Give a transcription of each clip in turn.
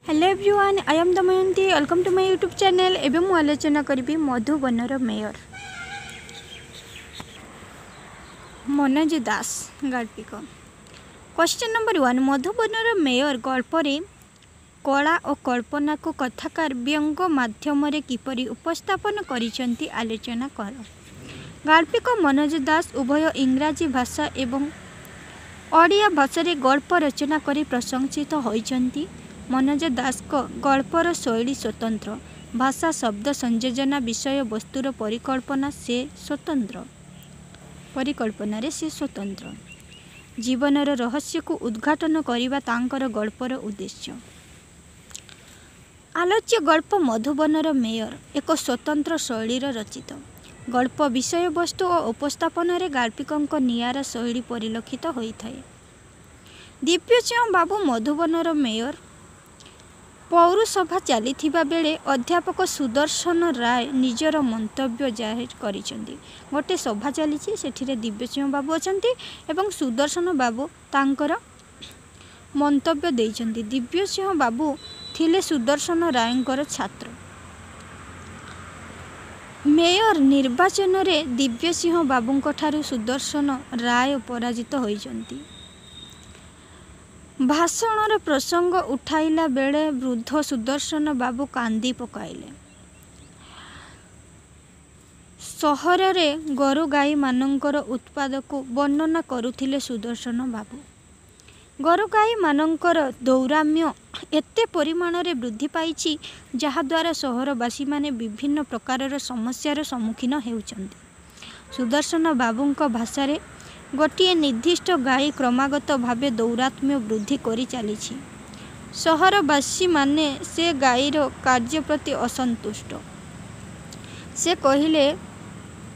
Hello everyone, I am Damayanti. Welcome to my YouTube channel. एवं मु आलोचना करी मधुबनर मेयर मनोज दास गाल्पिक। क्वेश्चन नंबर 1, मधुबनर मेयर गल्परे कला और कल्पना को कथाकार व्यंग माध्यम किपरि उपस्थापन करिसेंती आलोचना कर। गाल्पिक मनोज दास उभय इंग्राजी भाषा एवं ओडिया भाषा रे गल्प रचना करी प्रशंसित होइचंती। मनोज दास को गल्पर शैली स्वतंत्र, भाषा शब्द संयोजना विषय वस्तुर परिकल्पना से स्वतंत्र, जीवनर रहस्य को उद्घाटन करिबा तांकर गल्पर उद्देश्य। आलोच्य गल्प मधुबनर मेयर एक स्वतंत्र शैलीर रचित गल्प। विषय वस्तु और उपस्थापन रे गाल्पिकंक नियारा शैली परिलक्षित होइथाय। दिव्यसिंह बाबू मधुबनर मेयर पौरसभा चली बेले अध्यापक सुदर्शन राय निजर मंतव्य जाहिर करिसेंती। गोटे सभा चली सेठिरे दिव्यसिंह बाबू अछंती एवं सुदर्शन बाबू तांकर मंतव्य देइछंती। दिव्यसिंह बाबू थिले सुदर्शन रायंकर छात्र। मेयर निर्वाचन रे दिव्यसिंह बाबूंक ठारू सुदर्शन राय पराजित होइछंती। भाषणर प्रसंग उठाइला बेले वृद्ध सुदर्शन बाबू कांदी पकाइले। सहर रे गोरु गाई मानंकर उत्पाद को वर्णना करुथिले सुदर्शन बाबू। गोरु गाई मानंकर दौराम्य एते परिमाण रे वृद्धि पाइछि जहा द्वारा सहरवासी माने विभिन्न प्रकारर समस्यार सम्मुखीन हेउचंती। सुदर्शन बाबूंक भाषा रे गोटे निर्दिष्ट गाई क्रमागत भावे दौरात्म्य वृद्धि करी चली। सहरवासी माने से गाईर कार्य प्रति असंतुष्ट। से कहिले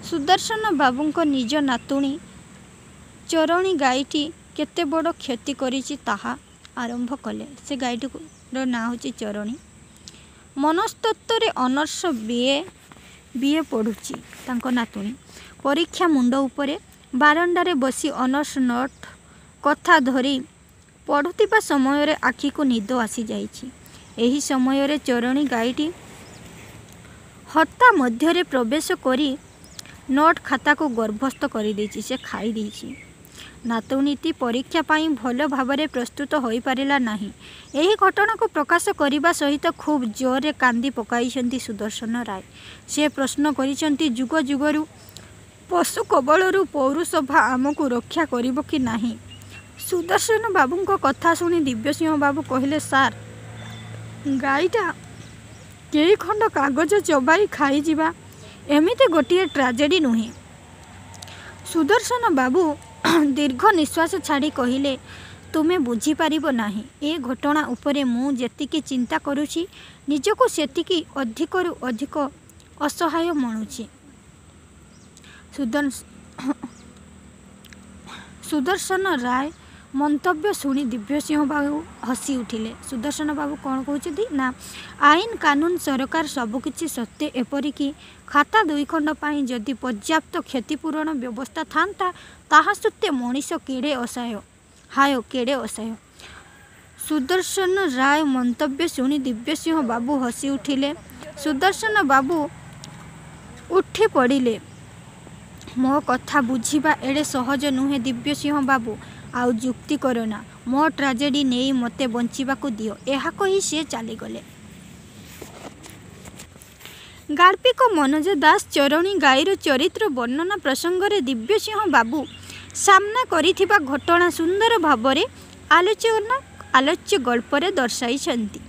सुदर्शन बाबूंक निज नातुणी चरणी गाईटी केते बड़ क्षति करिछि ताहा आरंभ कले। से गाईटीर ना होछि चरणी। मनस्तत्व रे अनर्स बीए पढ़ुछि तांको नातुणी। परीक्षा मुंड उपरे बारंडारे बसी अनर्स नोट कथा धरी पढ़ुथिबा समय रे आखि को निद आसी जाइछि। एही समय रे चरणी गाईटी हत्ता मध्य रे प्रवेश करी नोट खाता को गर्भस्थ करी देछि। से खाई देछि। नातुनीटी परीक्षा पाई भल भावरे प्रस्तुत होई पारिला नाही। एही घटना को प्रकाश करिबा सहित खूब जोरे कांदी पकाइछंती सुदर्शन राय। से प्रश्न करिछंती, जुग जुगरु पशु कबलरू पौरसभा आमको रक्षा करिबो कि नाही। सुदर्शन बाबूंको कथा सुनी दिव्यसिंह बाबू कहिले, सार गाईटा केई खंड कागज चबाई खाई जिबा एमिति गोटिए ट्राजेडी नुहे। सुदर्शन बाबू दीर्घ निश्वास छाड़ी कहिले, तुमे बुझी पारिबो नाही। ए घटना उपरे मु जेतिकी चिंता करूछि निजको सेतिकी अधिकरु अधिक असहाय मणुछि। सुदर्शन राय मंतव्य शुणी दिव्यसिंह बाबू हसी उठिले। सुदर्शन बाबू कौन कहते ना, आईन कानून सरकार सबकिछि सत्य, एपरिकी खाता 2 खंड पाई जदि पर्याप्त क्षतिपूरण व्यवस्था थांता ताहा सत्य मनीष केड़े असहाय, हाय केड़े असहाय। सुदर्शन राय मंतव्य शुणी दिव्यसिंह बाबू हसी उठिले। सुदर्शन बाबू उठी पड़िले। मो कथा बुझीबा एड़े सहज नुहे दिव्यसिंह बाबू, आउ जुक्ति करना। मो ट्राजेडी नहीं मते बंचिबाकू दियो। एहा कही से चली गले। गाल्पिक मनोज दास चरणी गाईर चरित्र वर्णना प्रसंग रे दिव्यसिंह बाबू सामना करिथिबा घटना सुंदर भावरे आलोच्य गल्परे दर्शाइछंती।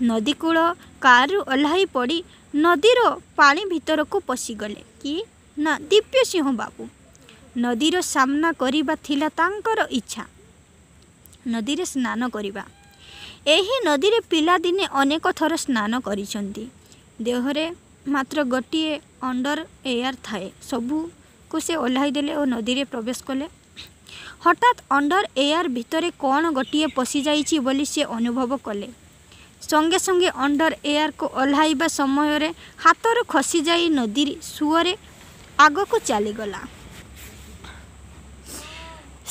नदी कूल कारु ओह्लाई पड़ी नदीर पानी भितर को पशिगले कि ना दिव्यसिंह बाबू। नदीर सामना करिबा थिला तांकर इच्छा, नदीरे स्नान करिबा। एही नदीरे पिला दिने अनेक थर स्नान करिसंती। देहरे मात्र गोटिए अंडर एयर थाए। सबू को से ओह्लाई देले और नदीरे प्रवेश कले। हठात अंडर एयर भितरे कौन गोटिए पशि जाइछि बोली से अनुभव कले। संगे संगे अंडर एयर को ओह्लाइबा समय रे हाथर खसी जाई नदी सुअरे आग को चलीगला।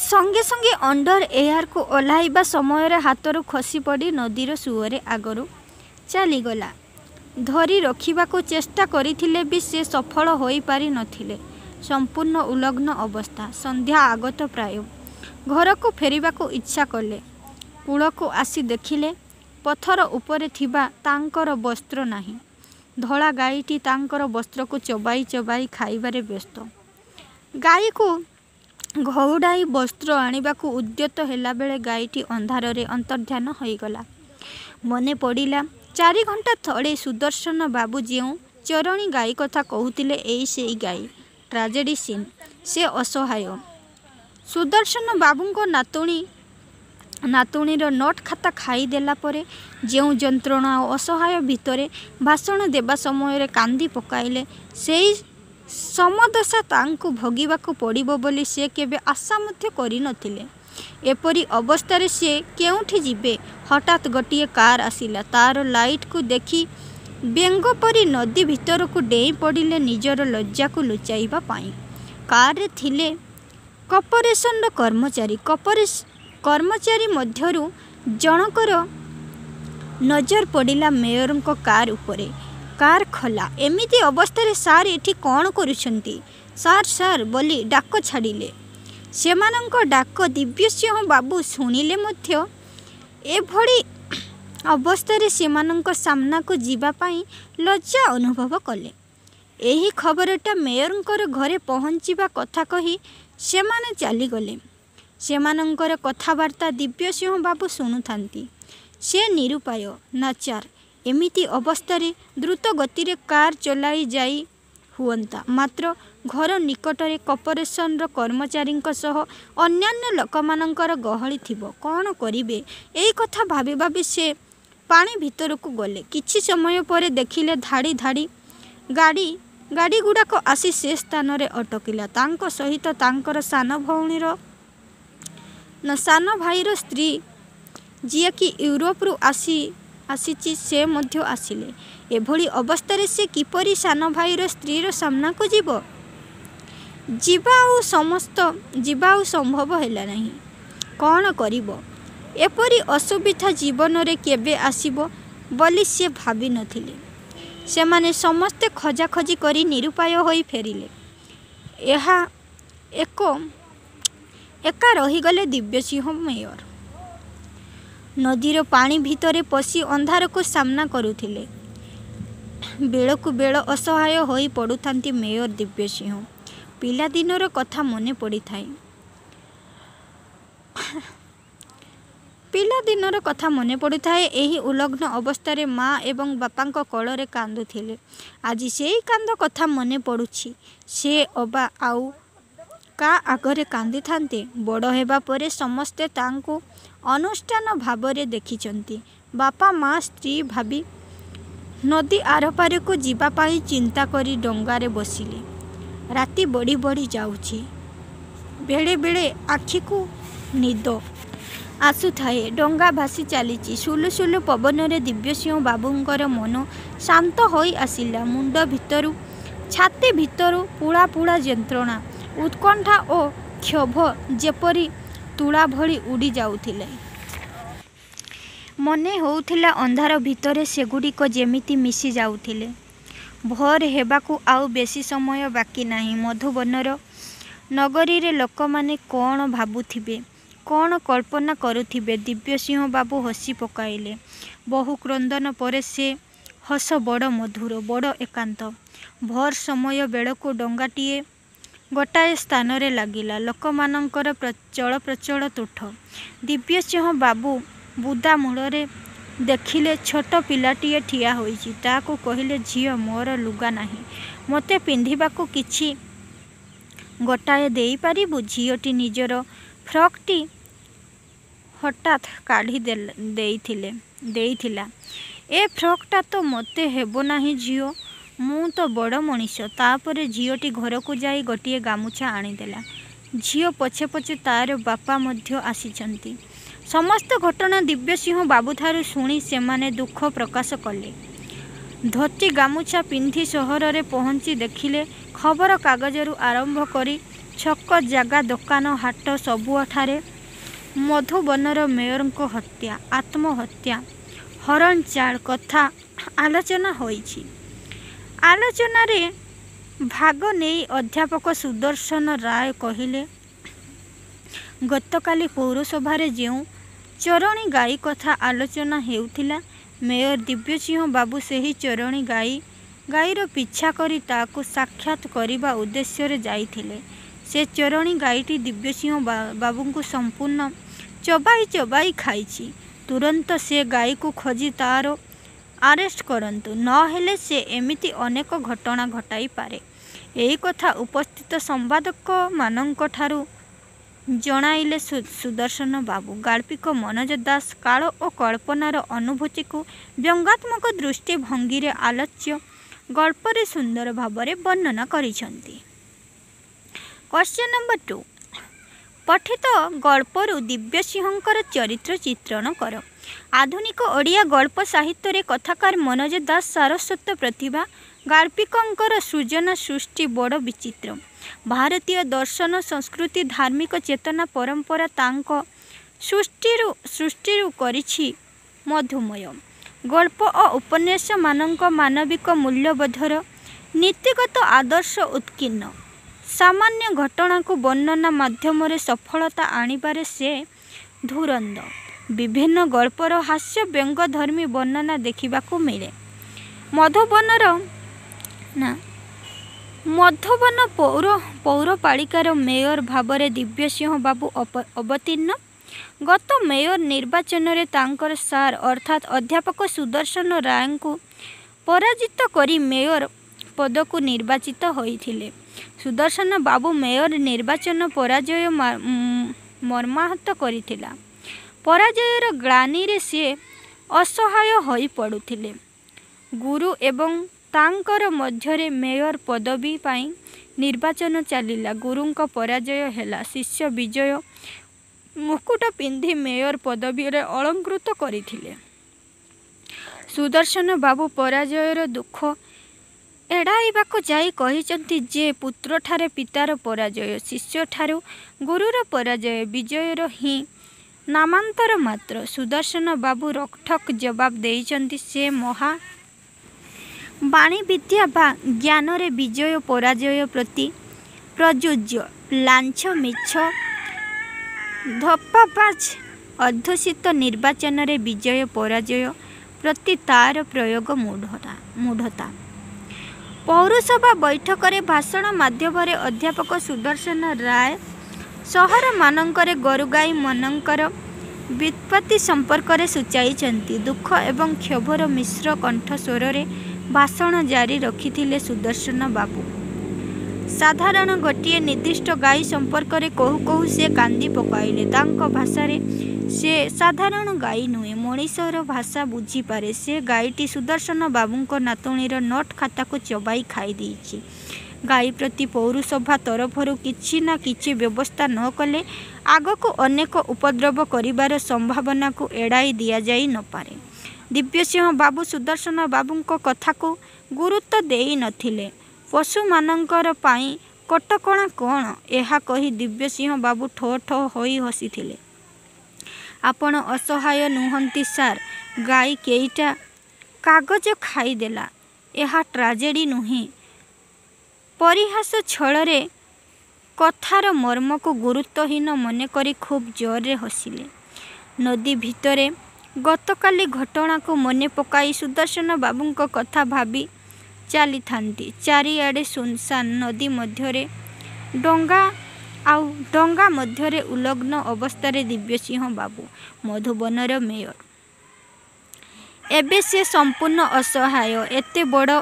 संगे संगे अंडर एयर को ओह्लाइबा समय हाथरू खसी पड़ी नदीर सुअरे आगरू चलीगला। धरी रखिबाकू चेष्टा करिथिले भी से सफल होई पारि नथिले। संपूर्ण उलग्न अवस्था। संध्या आगत प्राय। घर को फेरिबाकू इच्छा कले। कूल को आसी देखिले पथर उपरे थिबा तांकर वस्त्र नाही। धला गाईटी तांकर वस्त्र को चबाई चबाई खाइबारे व्यस्त। गाई को घौड़ाई वस्त्र आनिबाकू उद्यत हेला बेले गाईटी अंधारे अंतर्ध्यान होईगला। मने पड़िला 4 घंटा थड़े सुदर्शन बाबू जेउ चरणी गाई कथा कहूतिले एई सेई गाई। Tragedy scene. से असहाय। सुदर्शन बाबूंको नातुणीर नोट खाता खाईदेला परे जेउ जंत्रणा और असहाय भितरे भाषण देबा समय कांदी पकाइले सेई समदशा तांकु भोगिबाकू पड़िबो बोली से केबे आशा मध्य करि नथिले। एपरी अवस्था से केउठी जिबे। हठात गोटे कार आसिला। तार लाइट को देखी बेंग परी नदी भितर को डेई पड़िले निजर लज्जा को लुचाइबा पाई। कार रे थिले कॉर्पोरेशन कर्मचारी। कर्मचारी मध्यरु जनकर नजर पड़िला मेयर को कार उपरे। कार खोला। एमिति अवस्था सार एठी कौन करुछंती? सार सार बोली डाक छाड़िले। सेमानंको डाक दिव्यसिंह बाबू शुणिले मध्य एभली अवस्था सेमानंको सामना को जीवा पाई लज्जा अनुभव कले। एही खबरटा मेयरंकर घरे पहुँचीबा कथा कही सेमाने चलीगले। सेमानंकर कथबार्ता दिव्यसिंह बाबू शुणुथांती। से निरुपाय नाचार। एमिति अवस्था द्रुत गति रे कार चलाई जाई हुअंता। मात्र घर निकटरे कॉर्पोरेशन कर्मचारी सह अन्यान्य लोकमानंकर गहली थिबो। कौन करिबे एई कथा भाबी भाबी से पानी भितर को गले। किछि समय पर देखिले धाड़ी धाड़ी गाड़ी गुड़ाक आसी से स्थान रे अटकिला। तांको सहित तांकर सान भाईर स्त्री जी कि यूरोप रु आसीची से मध्य आसिले। एभली अवस्था से किपरि सान भाईर स्त्रीर सामना को जीवा संभव हैला नहीं। कौन करिबो? एपरी असुविधा जीवन रे केबे आसीबो बोली से भाबी नथिले। सेमाने समस्ते खोजाखोजी करी निरुपाय होई फेरिले। एका रहीगले दिव्यसिंह मेयर। नदीर पानी भितरे पशी अंधार को सामना करुथिले। बेलकु बेल असहाय होई पड़ुथांती मेयर दिव्यसिंह। पिलादिनर कथा मने पड़ी थाए। पिलादिनर कथा मने पड़ी थाए। एही उलग्न अवस्था माँ एवं बापांको कोଳରେ कांदुथिले। आज सेई कांद कथा मने पड़ुछि। से अबा आउ का आगरे कांदी थांते। बड़ हेबा परे समस्ते तांको अनुष्ठान भावरे देखिचंती। बापा माँ स्त्री भाभी नदी आरपारे को जीवा पाई चिंता करी डंगारे बसिले। राति बढ़ी बढ़ी जाउछि। बेले बेले आखि को निद आसुथाए। डंगा भासी चलीची। सुलु सुलु पवन रे दिव्यसिंह बाबूंकर मन शांत होई आसिला। मुंड भितरु छाती भितरु पुड़ा पुड़ा जंत्रणा उत्कंठा और क्षोभ जेपरी तुला भली उड़ी जाउथिले। मने होउथिला अंधार भितरे सेगुड़िक जेमिति मिसी जाउथिले। भोर हेबाकू आउ बेसी समय बाकी नाही। मधुबनर नगरी रे लोक माने कौन भाबुथिबे, कौन कल्पना करुथिबे। दिव्यसिंह बाबू हसी पकाइले। बहु क्रंदन परे से हस बड़ मधुर, बड़ एकांत। भोर समय बेलकू डंगाटीए गोटाए स्थान रे लागिला। लोकमानंकर चल प्रचल तुठ। दिव्यसिंह बाबू बुदा मूଳରେ देखिले छोट पिलाटीए ठिया होइछि। ताको कहिले झियो मोर लुगा नाही, मते पिंधिबाकू किछि गोटाए देई पारिबु। झियोटी निजर फ्रॉकटी हठात काढ़ी देइथिला। ए फ्रॉकटा तो मते हेबो नाही झियो, मु तो बड़ मनीष। तापरे झियोटी घर को जाई गोटिए गामुछा आनीदेला। झियो पछे पछे तार बापा मध्य आसीचंती। समस्त घटना दिव्यसिंह बाबू थारु शुणी सेमाने दुख प्रकाश कले। धोती गामुछा पिंधि सहर रे पहुँची देखिले खबर कागजरू आरंभ करी ଛକ ଜାଗା ଦୋକାନ ହାଟ ସବୁଠାରେ ମଧୁବନର ମେୟରଙ୍କ ହତ୍ୟା ଆତ୍ମହତ୍ୟା ହରଣ ଚାଳ କଥା ଆଲୋଚନା ହୋଇଛି। ଆଲୋଚନାରେ ଭାଗ ନେଇ ଅଧ୍ୟାପକ ସୁଦର୍ଶନ ରାୟ କହିଲେ, ଗତକାଲି ପୌରସଭାରେ ଯେଉଁ ଚରଣୀ ଗାଈ କଥା ଆଲୋଚନା ହେଉଥିଲା, ମେୟର ଦିବ୍ୟସିଂହ ବାବୁ ସେହି ଚରଣୀ ଗାଈର ପିଛା କରି ତାକୁ ସାକ୍ଷାତ କରିବା ଉଦ୍ଦେଶ୍ୟରେ ଯାଇଥିଲେ। ସେ ଚରଣୀ ଗାଈଟି ଦିବ୍ୟସିଂହ ବାବୁଙ୍କୁ ସମ୍ପୂର୍ଣ୍ଣ ଚବାଇ ଖାଇଛି। ତୁରନ୍ତ ସେ ଗାଈକୁ ଖୋଜି ତାର ଆରେଷ୍ଟ କରନ୍ତୁ, ନହେଲେ ସେ ଏମିତି ଅନେକ ଘଟଣା ଘଟାଇପାରେ। ଏହି କଥା ଉପସ୍ଥିତ ସମ୍ପାଦକମାନଙ୍କଠାରୁ ଜଣାଇଲେ ସୁଦର୍ଶନ ବାବୁ। ଗାଳ୍ପିକ ମନୋଜ ଦାସ କାଳ ଓ କଳ୍ପନାର ଅନୁଭୂତିକୁ ବ୍ୟଙ୍ଗାତ୍ମକ ଦୃଷ୍ଟିଭଙ୍ଗୀରେ ଆଲୋଚ୍ୟ ଗଳ୍ପରେ ସୁନ୍ଦର ଭାବରେ ବର୍ଣ୍ଣନା କରିଛନ୍ତି। କ୍ୱେଶ୍ଚନ୍ ନମ୍ବର 2, ପଠିତ ଗଳ୍ପରୁ ଦିବ୍ୟସିଂହଙ୍କର ଚରିତ୍ର ଚିତ୍ରଣ କର। ଆଧୁନିକ ଓଡ଼ିଆ ଗଳ୍ପ ସାହିତ୍ୟରେ କଥାକାର ମନୋଜ ଦାସ ସାରସ୍ୱତ ପ୍ରତିଭା। ଗାଳ୍ପିକଙ୍କର ସୃଜନା ସୃଷ୍ଟି ବଡ଼ ବିଚିତ୍ର। ଭାରତୀୟ ଦର୍ଶନ, ସଂସ୍କୃତି, ଧାର୍ମିକ ଚେତନା, ପରମ୍ପରା ତାଙ୍କ ସୃଷ୍ଟିରୁ କରିଛି ମଧୁମୟ। ଗଳ୍ପ ଓ ଉପନ୍ୟାସମାନଙ୍କ ମାନବିକ ମୂଲ୍ୟବୋଧର ନୀତିଗତ ଆଦର୍ଶ ଉତ୍କୀର୍ଣ୍ଣ। ସାମାନ୍ୟ ଘଟଣାକୁ ବର୍ଣ୍ଣନା ମାଧ୍ୟମରେ ସଫଳତା ଆଣିବାରେ ସେ ଧୁରନ୍ଧର। ବିଭିନ୍ନ ଗଳ୍ପର ହାସ୍ୟ ବ୍ୟଙ୍ଗଧର୍ମୀ ବର୍ଣ୍ଣନା ଦେଖିବାକୁ ମିଳେ। ମଧୁବନ ପୌରପାଳିକାର ମେୟର ଭାବରେ ଦିବ୍ୟସିଂହ ବାବୁ ଅବତୀର୍ଣ୍ଣ। ଗତ ମେୟର ନିର୍ବାଚନରେ ତାଙ୍କର ସାର୍ ଅର୍ଥାତ୍ ଅଧ୍ୟାପକ ସୁଦର୍ଶନ ରାୟଙ୍କୁ ପରାଜିତ କରି ମେୟର ପଦକୁ ନିର୍ବାଚିତ ହୋଇଥିଲେ। ସୁଦର୍ଶନ ବାବୁ ମେୟର ନିର୍ବାଚନ ପରାଜୟ ମର୍ମାହତ କରିଥିଲା। ପରାଜୟର ଗ୍ଳାନିରେ ସେ ଅସହାୟ ହୋଇପଡ଼ୁଥିଲେ। ଗୁରୁ ଏବଂ ତାଙ୍କର ମଧ୍ୟରେ ମେୟର ପଦବୀ ପାଇଁ ନିର୍ବାଚନ ଚାଲିଲା। ଗୁରୁଙ୍କ ପରାଜୟ ହେଲା। ଶିଷ୍ୟ ବିଜୟ ମୁକୁଟ ପିନ୍ଧି ମେୟର ପଦବୀରେ ଅଳଙ୍କୃତ କରିଥିଲେ। ସୁଦର୍ଶନ ବାବୁ ପରାଜୟର ଦୁଃଖ ଏଡ଼ାଇବାକୁ ଯାଇ କହିଛନ୍ତି ଯେ, ପୁତ୍ରଠାରେ ପିତାର ପରାଜୟ, ଶିଷ୍ୟଠାରୁ ଗୁରୁର ପରାଜୟ ବିଜୟର ହିଁ ନାମାନ୍ତର ମାତ୍ର। ସୁଦର୍ଶନ ବାବୁ ରୋକଠୋକ ଜବାବ ଦେଇଛନ୍ତି, ସେ ମହା ବାଣୀବିଦ୍ୟା ବା ଜ୍ଞାନରେ ବିଜୟ ପରାଜୟ ପ୍ରତି ପ୍ରଯୁଜ୍ୟ। ଲାଞ୍ଚ, ମିଛ, ଧପ୍ପାବାଜ ଅଧ୍ୟୁଷିତ ନିର୍ବାଚନରେ ବିଜୟ ପରାଜୟ ପ୍ରତି ତାର ପ୍ରୟୋଗ ମୂଢ଼ତା। ପୌରସଭା ବୈଠକରେ ଭାଷଣ ମାଧ୍ୟମରେ ଅଧ୍ୟାପକ ସୁଦର୍ଶନ ରାୟ ସହରମାନଙ୍କରେ ଗୋରୁଗାଈମାନଙ୍କର ବ୍ୟୁତ୍ପତ୍ତି ସମ୍ପର୍କରେ ସୂଚାଇଛନ୍ତି। ଦୁଃଖ ଏବଂ କ୍ଷୋଭର ମିଶ୍ର କଣ୍ଠସ୍ୱରରେ ଭାଷଣ ଜାରି ରଖିଥିଲେ ସୁଦର୍ଶନ ବାବୁ। ସାଧାରଣ ଗୋଟିଏ ନିର୍ଦ୍ଦିଷ୍ଟ ଗାଈ ସମ୍ପର୍କରେ କହୁ କହୁ ସେ କାନ୍ଦି ପକାଇଲେ। ତାଙ୍କ ଭାଷାରେ ସେ ସାଧାରଣ ଗାଈ ନୁହେଁ, ମଣିଷର ଭାଷା ବୁଝିପାରେ। ସେ ଗାଈଟି ସୁଦର୍ଶନ ବାବୁଙ୍କ ନାତୁଣୀର ନୋଟ୍ ଖାତାକୁ ଚୋବାଇ ଖାଇଦେଇଛି। ଗାଈ ପ୍ରତି ପୌରସଭା ତରଫରୁ କିଛି ନା କିଛି ବ୍ୟବସ୍ଥା ନ କଲେ ଆଗକୁ ଅନେକ ଉପଦ୍ରବ କରିବାର ସମ୍ଭାବନାକୁ ଏଡ଼ାଇ ଦିଆଯାଇ ନପାରେ। ଦିବ୍ୟସିଂହ ବାବୁ ସୁଦର୍ଶନ ବାବୁଙ୍କ କଥାକୁ ଗୁରୁତ୍ୱ ଦେଇ ନଥିଲେ। ପଶୁମାନଙ୍କର ପାଇଁ କଟକଣା କ'ଣ, ଏହା କହି ଦିବ୍ୟସିଂହ ବାବୁ ଠୋ ଠୋ ହୋଇ ହସିଥିଲେ। ଆପଣ ଅସହାୟ ନୁହନ୍ତି ସାର୍, ଗାଈ କେଇଟା କାଗଜ ଖାଇଦେଲା, ଏହା ଟ୍ରାଜେଡ଼ି ନୁହେଁ। ପରିହାସ ଛଳରେ କଥାର ମର୍ମକୁ ଗୁରୁତ୍ୱହୀନ ମନେକରି ଖୁବ୍ ଜୋରରେ ହସିଲେ। ନଦୀ ଭିତରେ ଗତକାଲି ଘଟଣାକୁ ମନେ ପକାଇ ସୁଦର୍ଶନ ବାବୁଙ୍କ କଥା ଭାବି ଚାଲିଥାନ୍ତି। ଚାରିଆଡ଼େ ଶୂନଶାନ୍। ନଦୀ ମଧ୍ୟରେ ଡଙ୍ଗା ମଧ୍ୟରେ ଉଲଗ୍ନ ଅବସ୍ଥାରେ ଦିବ୍ୟସିଂହ ବାବୁ, ମଧୁବନର ମେୟର। ଏବେ ସେ ସମ୍ପୂର୍ଣ୍ଣ ଅସହାୟ, ଏତେ ବଡ଼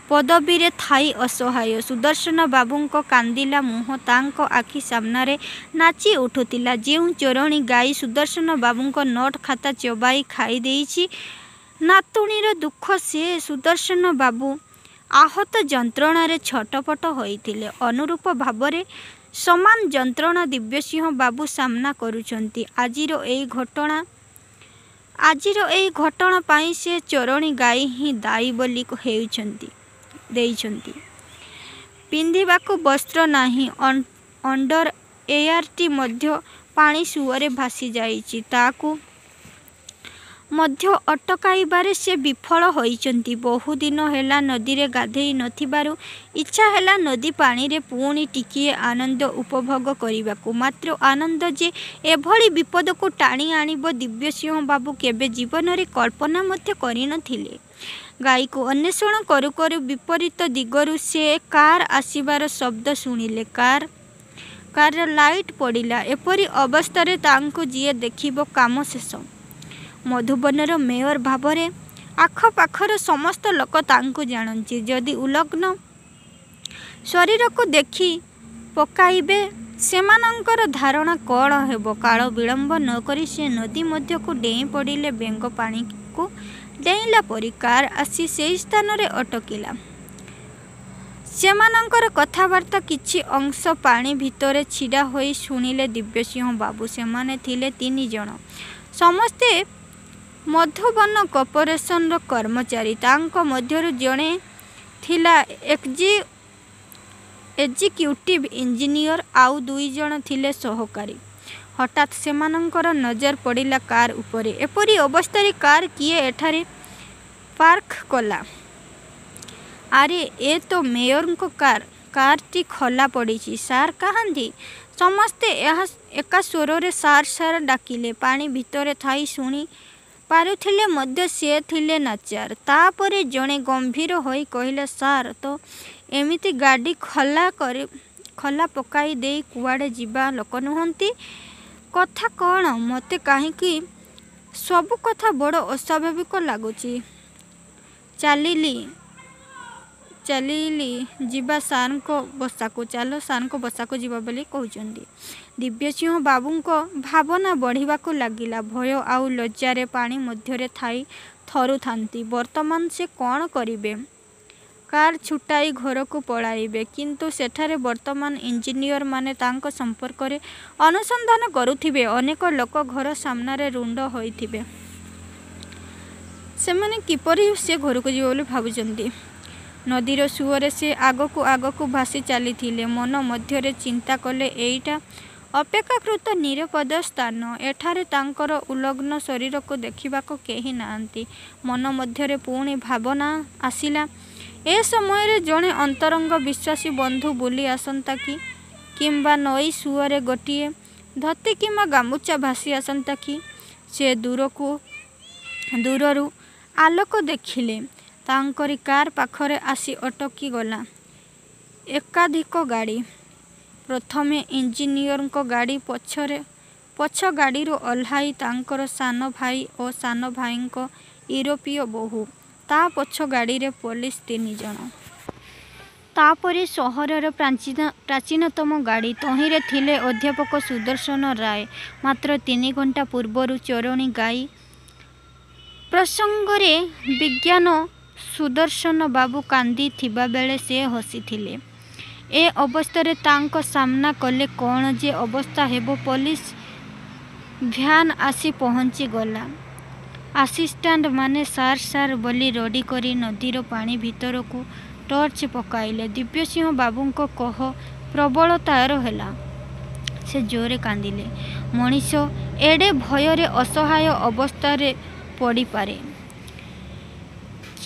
ପଦବୀରେ ଥାଇ ଅସହାୟ। ସୁଦର୍ଶନ ବାବୁଙ୍କ କାନ୍ଦିଲା ମୁହଁ ତାଙ୍କ ଆଖି ସାମ୍ନାରେ ନାଚି ଉଠୁଥିଲା। ଯେଉଁ ଚୋରଣୀ ଗାଈ ସୁଦର୍ଶନ ବାବୁଙ୍କ ନୋଟ୍ ଖାତା ଚୋବାଇ ଖାଇଦେଇଛି, ନାତୁଣୀର ଦୁଃଖ ସେ ସୁଦର୍ଶନ ବାବୁ ଆହତ ଯନ୍ତ୍ରଣାରେ ଛଟପଟ ହୋଇଥିଲେ। ଅନୁରୂପ ଭାବରେ ସମାନ ଯନ୍ତ୍ରଣା ଦିବ୍ୟସିଂହ ବାବୁ ସାମ୍ନା କରୁଛନ୍ତି। ଆଜିର ଏହି ଘଟଣା ପାଇଁ ସେ ଚୋରଣୀ ଗାଈ ହିଁ ଦାୟୀ ବୋଲି ଦେଇଛନ୍ତି। ପିନ୍ଧିବାକୁ ବସ୍ତ୍ର ନାହିଁ, अंडर एयरटी मध्य पानी सुअरे भासी जाइछि ताकू मध्य अटकाइबारे से विफल होइचंती। बहु दिन हेला नदी रे गाधेई नथिबारु इच्छा हेला नदी पानी रे पुणी टिकिए आनंद उपभोग करिबाकू। मात्र आनंद जे एभली विपद को टाणी आनिब दिव्यसिंह बाबू केबे जीवन रे कल्पना मध्य करि नथिले। गाई को अन्वेषण करू करू विपरीत दिगरु से कार आसीबार शब्द शुणिले। Car light पड़िला। एपरी अवस्था तांको जिए देखिबो काम शेष। मधुबनर मेयर भावरे आखपाखर समस्त लोक तांको जानନ୍ତି। जदि उलग्न शरीर को देखि पकाइबे सेमानंकर धारणा कौन हेबो। काल विलंब न करी से नदी मध्य को डेई पड़िले। बेंग पानी को डेईला परी कार आसी से स्थान रे अटकिला। सेमानंकर कथाबार्ता किछि अंश पानी भितरे छिड़ा होई शुणिले दिव्यसिंह बाबू। सेमाने थिले 3 जण। समस्ते मधुबन कॉर्पोरेशन रो कर्मचारी। तांको मध्यरु जणे थिला एग्जीक्यूटिव इंजीनियर आउ 2 जण थिले सहकारी। हठात सेमानंकर नजर पड़िला कार उपरे। एपरी अवस्था कार किए एठारे पार्क कला। अरे ए तो मेयर को कार टी खोला पड़ी। सार कहती समस्ते एका स्वर रे सार सार डाकिले। पानी भितरे थाई शुणी पारुथिले मध्य से थिले नाचार। तापरे जणे गंभीर होई कहिले सार तो एमिति गाड़ी खोला पकाई दे कुआड़े जीवा लोक नुहंती। कथा कौन मते कहीं सबु कथा बड़ अस्वाभाविक लगुच। चलिली जीवा सार को बसाको। चलो सार को बसाको जीवा बोली कहउचंदी। दिव्यसिंह बाबू को भावना बढ़िबा को लागिला। भय आउ लज्जारे पानी मध्यरे थाई थरु थांती। वर्तमान से कौन करिवे। कार छुटाई घर को पळाइबे। किंतु सेठारे वर्तमान इंजीनियर माने तांको संपर्क रे अनुसंधान करुथिबे। अनेक लोक घर सामने रुंड होइथिबे। सेमाने किपरि से घर को जीव बोली भाबुचंदी। नदीर सुअरे से आगकू भासी चली। मन मध्यरे चिंता कले एइटा अपेक्षाकृत निरापद स्थान। एठारे तांकर उलग्न शरीर को देखा केही नांती। मन मध्यरे पुणी भावना आसिला। ए समय जड़े अंतरंग विश्वासी बंधु बुली आसंता कि किंबा नई सुअरे गोटे धोती किंबा गामुचा भासी आसंता कि से दूररू आलोक देखिले। तांकरी कार पाखरे आसी अटकी गला। एकाधिक गाड़ी। प्रथमे इंजीनियर को गाड़ी पछ गाड़ी ओह्लाई तांकर सान भाई और सान भाई को यूरोपीय बहु। ता पछ गाड़ी रे पुलिस 3 जण। तापरे सहरर प्राचीनतम गाड़ी। तहिरे थिले अध्यापक सुदर्शन राय। मात्र 3 घंटा पूर्वर चरणी गाई प्रसंगरे विज्ञान सुदर्शन बाबू कांदी थिबा बेले से हसी थिले। ए अवस्था तांको सामना कले कौन जे अवस्था हेबो। पुलिस भ्यान आसी पहुँची गला। असिस्टेंट माने सार सार बोली रडी करी नदीर पानी भीतर को टॉर्च पकाइले। दिव्यसिंह बाबू को कह प्रबलतार हैला। से जोरे कांदिले। मनीष एडे भयरे असहाय अवस्था पड़ी पारे।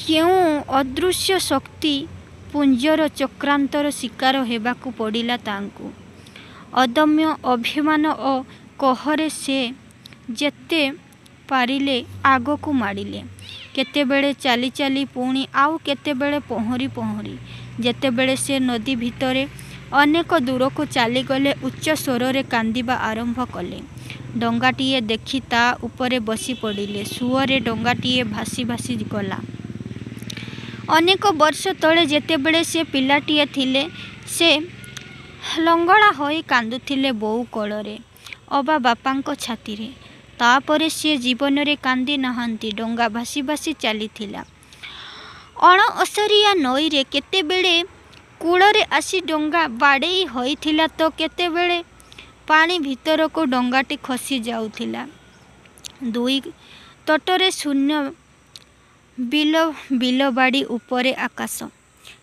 क्यों अदृश्य शक्ति पुंजर चक्रांतर शिकार हेबाकू पड़िला तांकू। अदम्य अभिमान और कहरे से जेते पारिले आगकू माड़िले। केतेबेले चाली चाली पुणी आउ केतेबेले पहरी पहरी। जेतेबेले से नदी भितरे अनेक दूर को चली गले उच्च स्वर रे कांदिबा आरंभ कले। डंगाटीए देखि ता उपरे बसी पड़िले। सुअरे डंगाटीए भासी भासी गला। अनेक वर्ष तले जेतेबेले से पिलाटीए थिले से लंगड़ा होई कांदुथिले बोऊ कोଳରେ अबा बापांको छाती रे। तापरे से जीवन रे कांदी नहांती। डंगा भासी भासी चलीथिला। अण असरिया नई रे केतेबेले कूଳରେ आसी डंगा बाड़ेई होइथिला तो केतेबेले पानी भीतर को डंगाटी खसी जाउथिला। 2 तटरे शून्य बिलबाड़ी उपरे आकाश।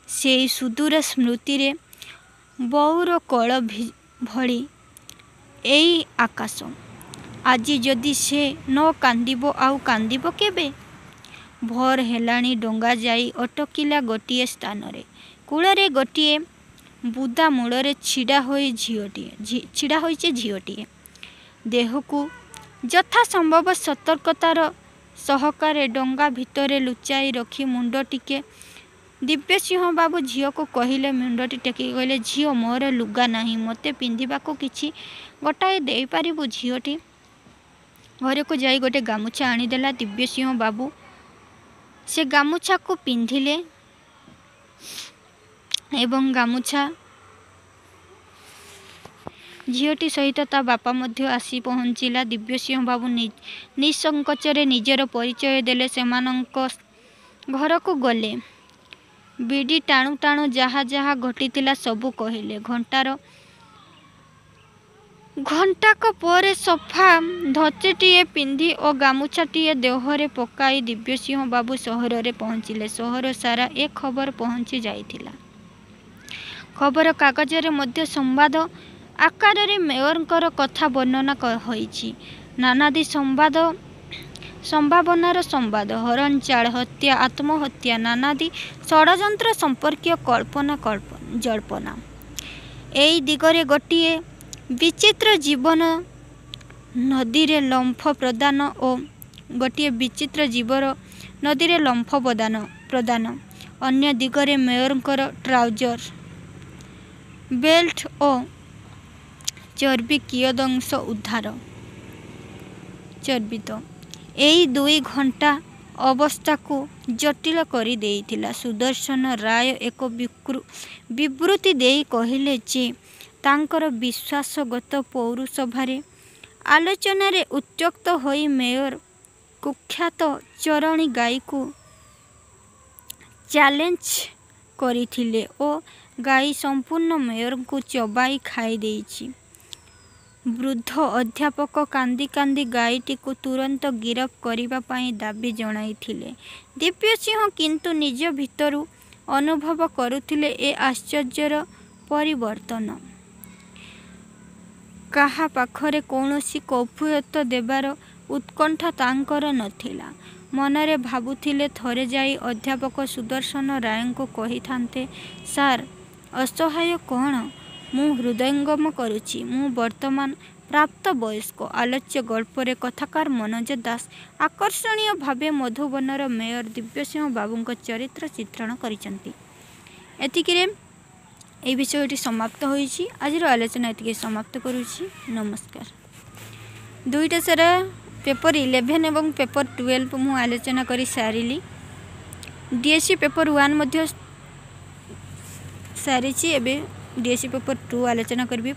से सुदूर स्मृति रे बौर कोल ଭଳି ଏଇ ଆକାଶ। ଆଜି ଯଦି ସେ ନ କାନ୍ଦିବ ଆଉ କାନ୍ଦିବ କେବେ? ଭୋର ହେଲାଣି। ଡଙ୍ଗା ଯାଇ ଅଟକିଲା ଗୋଟିଏ ସ୍ଥାନରେ। କୂଳରେ ଗୋଟିଏ ବୁଦା ମୂଳରେ ଛିଡ଼ା ହୋଇଛି ଝିଅଟିଏ। ଦେହକୁ ଯଥା ସମ୍ଭବ ସତର୍କତାର ସହକାରେ ଡଙ୍ଗା ଭିତରେ ଲୁଚାଇ ରଖି ମୁଣ୍ଡ ଟିକେ ଦିବ୍ୟସିଂହ ବାବୁ ଝିଅକୁ କହିଲେ, ମୁଣ୍ଡଟି ଟେକି କହିଲେ, ଝିଅ, ମୋର ଲୁଗା ନାହିଁ, ମୋତେ ପିନ୍ଧିବାକୁ କିଛି ଗୋଟାଏ ଦେଇପାରିବୁ? ଝିଅଟି ଘରକୁ ଯାଇ ଗୋଟେ ଗାମୁଛା ଆଣିଦେଲା। ଦିବ୍ୟସିଂହ ବାବୁ ସେ ଗାମୁଛାକୁ ପିନ୍ଧିଲେ ଏବଂ ଗାମୁଛା ଝିଅଟି ସହିତ ତା ବାପା ମଧ୍ୟ ଆସି ପହଞ୍ଚିଲା। ଦିବ୍ୟସିଂହ ବାବୁ ନିଃସଙ୍କୋଚରେ ନିଜର ପରିଚୟ ଦେଲେ। ସେମାନଙ୍କ ଘରକୁ ଗଲେ। ବିଡ଼ି ଟାଣୁ ଟାଣୁ ଯାହା ଯାହା ଘଟିଥିଲା ସବୁ କହିଲେ। ଘଣ୍ଟାକ ପରେ ସଫା ଧୋତିଟିଏ ପିନ୍ଧି ଓ ଗାମୁଛାଟିଏ ଦେହରେ ପକାଇ ଦିବ୍ୟସିଂହ ବାବୁ ସହରରେ ପହଞ୍ଚିଲେ। ସହର ସାରା ଏ ଖବର ପହଞ୍ଚି ଯାଇଥିଲା। ଖବର କାଗଜରେ ମଧ୍ୟ ସମ୍ବାଦ ଆକାରରେ ମେୟରଙ୍କର କଥା ବର୍ଣ୍ଣନା ହୋଇଛି। ନାନାଦି ସମ୍ଭାବନାର ସମ୍ବାଦ। ହରଣଚାଳ ହତ୍ୟା, ଆତ୍ମହତ୍ୟା, ନାନାଦି ଷଡ଼ଯନ୍ତ୍ର ସମ୍ପର୍କୀୟ ଜଳ୍ପନା। ଏଇ ଦିଗରେ ଗୋଟିଏ ବିଚିତ୍ର ଜୀବର ନଦୀରେ ଲମ୍ଫ ପ୍ରଦାନ। ଅନ୍ୟ ଦିଗରେ ମେୟରଙ୍କର ଟ୍ରାଉଜର, ବେଲ୍ଟ ଓ ଚର୍ବି କିୟଦଂଶ ଚର୍ବିତ। ଏଇ 2 ଘଣ୍ଟା ଅବସ୍ଥାକୁ ଜଟିଳ କରିଦେଇଥିଲା। ସୁଦର୍ଶନ ରାୟ ଏକ ବିବୃତି ଦେଇ କହିଲେ ଯେ ତାଙ୍କର ବିଶ୍ୱାସଗତ ପୌରସଭାରେ ଆଲୋଚନାରେ ଉତ୍ତ୍ୟକ୍ତ ହୋଇ ମେୟର କୁଖ୍ୟାତ ଚରଣୀ ଗାଈକୁ ଚ୍ୟାଲେଞ୍ଜ କରିଥିଲେ ଓ ଗାଈ ସମ୍ପୂର୍ଣ୍ଣ ମେୟରଙ୍କୁ ଚୋବାଇ ଖାଇଦେଇଛି। ବୃଦ୍ଧ ଅଧ୍ୟାପକ କାନ୍ଦି କାନ୍ଦି ଗାଈଟିକୁ ତୁରନ୍ତ ଗିରଫ କରିବା ପାଇଁ ଦାବି ଜଣାଇଥିଲେ। ଦିବ୍ୟସିଂହ କିନ୍ତୁ ନିଜ ଭିତରୁ ଅନୁଭବ କରୁଥିଲେ ଏ ଆଶ୍ଚର୍ଯ୍ୟର ପରିବର୍ତ୍ତନ। କାହା ପାଖରେ କୌଣସି କୈଫିୟତ ଦେବାର ଉତ୍କଣ୍ଠା ତାଙ୍କର ନଥିଲା। ମନରେ ଭାବୁଥିଲେ, ଥରେ ଯାଇ ଅଧ୍ୟାପକ ସୁଦର୍ଶନ ରାୟଙ୍କୁ କହିଥାନ୍ତେ, ସାର୍, ଅସହାୟ କ'ଣ? ମୁଁ ହୃଦୟଙ୍ଗମ କରୁଛି। ମୁଁ ବର୍ତ୍ତମାନ ପ୍ରାପ୍ତବୟସ୍କ। ଆଲୋଚ୍ୟ ଗଳ୍ପରେ କଥାକାର ମନୋଜ ଦାସ ଆକର୍ଷଣୀୟ ଭାବେ ମଧୁବନର ମେୟର ଦିବ୍ୟସିଂହ ବାବୁଙ୍କ ଚରିତ୍ର ଚିତ୍ରଣ କରିଛନ୍ତି। ଏତିକିରେ ଏହି ବିଷୟଟି ସମାପ୍ତ ହୋଇଛି। ଆଜିର ଆଲୋଚନା ଏତିକି ସମାପ୍ତ କରୁଛି। ନମସ୍କାର। 2ଟା ସାରା ପେପର 11 ଏବଂ ପେପର 12 ମୁଁ ଆଲୋଚନା କରି ସାରିଲି। DSC ପେପର 1 ମଧ୍ୟ ସାରିଛି। ଏବେ DSC ପେପର 2 ଆଲୋଚନା କରିବି।